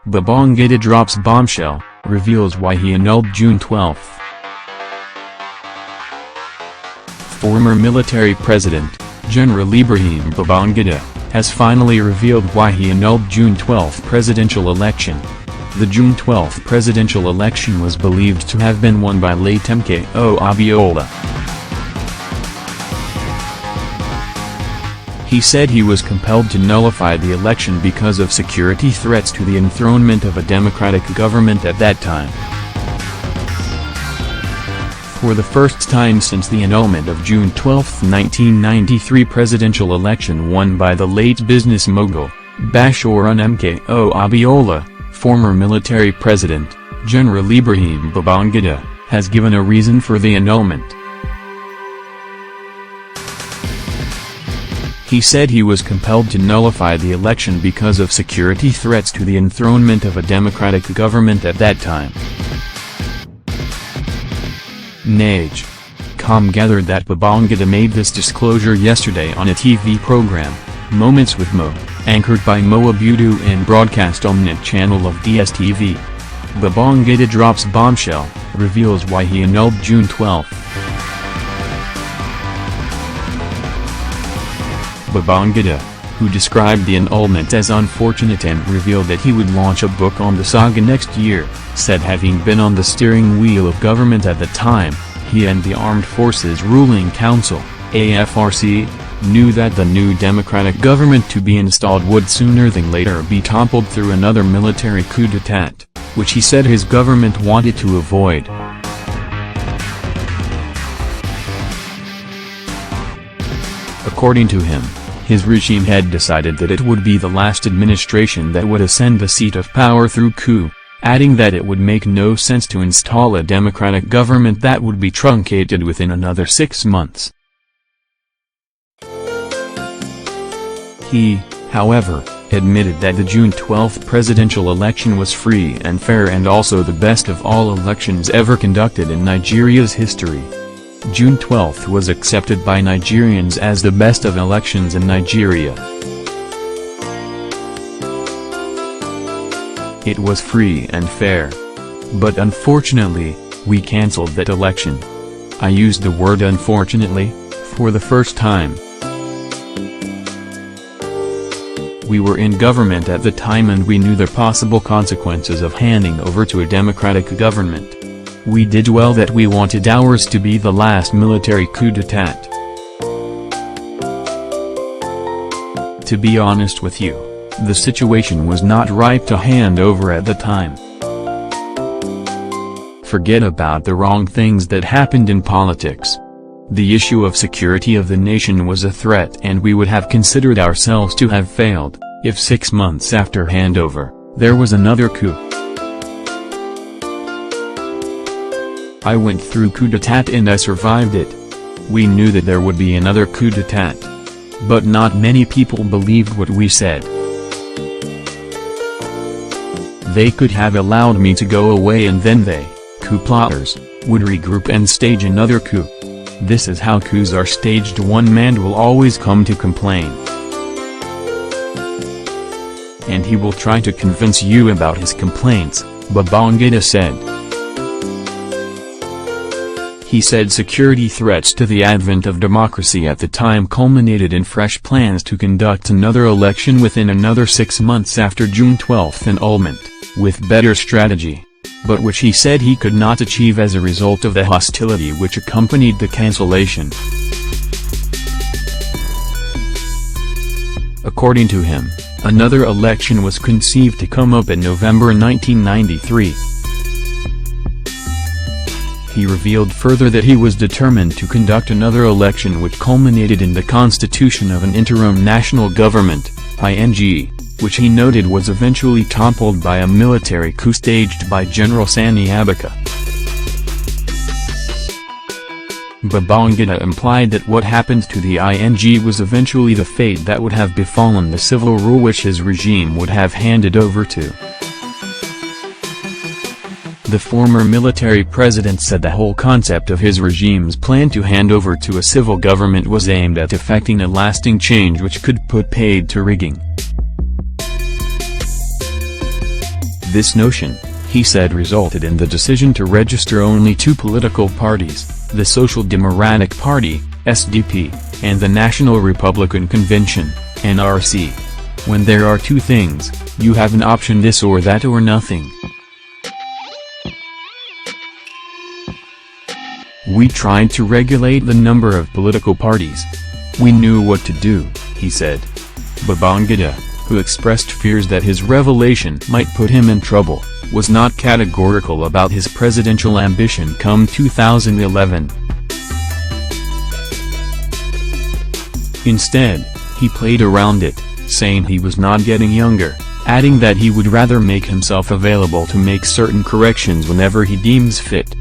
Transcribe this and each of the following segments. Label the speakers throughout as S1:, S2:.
S1: Babangida drops bombshell, reveals why he annulled June 12. Former military president, General Ibrahim Babangida, has finally revealed why he annulled June 12 presidential election. The June 12 presidential election was believed to have been won by late MKO Abiola. He said he was compelled to nullify the election because of security threats to the enthronement of a democratic government at that time. For the first time since the annulment of June 12, 1993 presidential election won by the late business mogul, Bashorun MKO Abiola, former military president, General Ibrahim Babangida, has given a reason for the annulment. He said he was compelled to nullify the election because of security threats to the enthronement of a democratic government at that time. NAJ.com gathered that Babangida made this disclosure yesterday on a TV program, Moments with Mo, anchored by Mo Abudu and broadcast on the channel of DSTV. Babangida drops bombshell, reveals why he annulled June 12. Babangida, who described the annulment as unfortunate and revealed that he would launch a book on the saga next year, said having been on the steering wheel of government at the time, he and the Armed Forces Ruling Council, AFRC, knew that the new democratic government to be installed would sooner than later be toppled through another military coup d'état, which he said his government wanted to avoid. According to him, his regime had decided that it would be the last administration that would ascend the seat of power through coup, adding that it would make no sense to install a democratic government that would be truncated within another 6 months. He, however, admitted that the June 12 presidential election was free and fair and also the best of all elections ever conducted in Nigeria's history. June 12 was accepted by Nigerians as the best of elections in Nigeria. It was free and fair. But unfortunately, we cancelled that election. I used the word unfortunately, for the first time. We were in government at the time and we knew the possible consequences of handing over to a democratic government. We did well that we wanted ours to be the last military coup d'état. To be honest with you, the situation was not ripe to hand over at the time. Forget about the wrong things that happened in politics. The issue of security of the nation was a threat and we would have considered ourselves to have failed, if 6 months after handover, there was another coup. I went through coup d'état and I survived it. We knew that there would be another coup d'état. But not many people believed what we said. They could have allowed me to go away and then they, coup plotters, would regroup and stage another coup. This is how coups are staged. One man will always come to complain. And he will try to convince you about his complaints, Babangida said. He said security threats to the advent of democracy at the time culminated in fresh plans to conduct another election within another 6 months after June 12 annulment, with better strategy, but which he said he could not achieve as a result of the hostility which accompanied the cancellation. According to him, another election was conceived to come up in November 1993. He revealed further that he was determined to conduct another election which culminated in the constitution of an interim national government, ING, which he noted was eventually toppled by a military coup staged by General Sani Abacha. Babangida implied that what happened to the ING was eventually the fate that would have befallen the civil rule which his regime would have handed over to. The former military president said the whole concept of his regime's plan to hand over to a civil government was aimed at effecting a lasting change which could put paid to rigging. This notion, he said, resulted in the decision to register only 2 political parties, the Social Democratic Party, SDP, and the National Republican Convention, NRC. When there are 2 things, you have an option: this or that or nothing. We tried to regulate the number of political parties. We knew what to do, he said. Babangida, who expressed fears that his revelation might put him in trouble, was not categorical about his presidential ambition come 2011. Instead, he played around it, saying he was not getting younger, adding that he would rather make himself available to make certain corrections whenever he deems fit.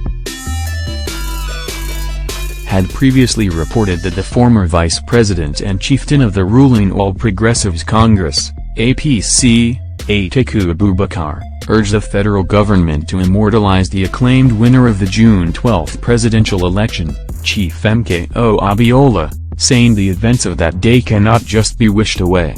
S1: Had previously reported that the former vice president and chieftain of the ruling All Progressives Congress, APC, Atiku Abubakar, urged the federal government to immortalize the acclaimed winner of the June 12 presidential election, Chief MKO Abiola, saying the events of that day cannot just be wished away.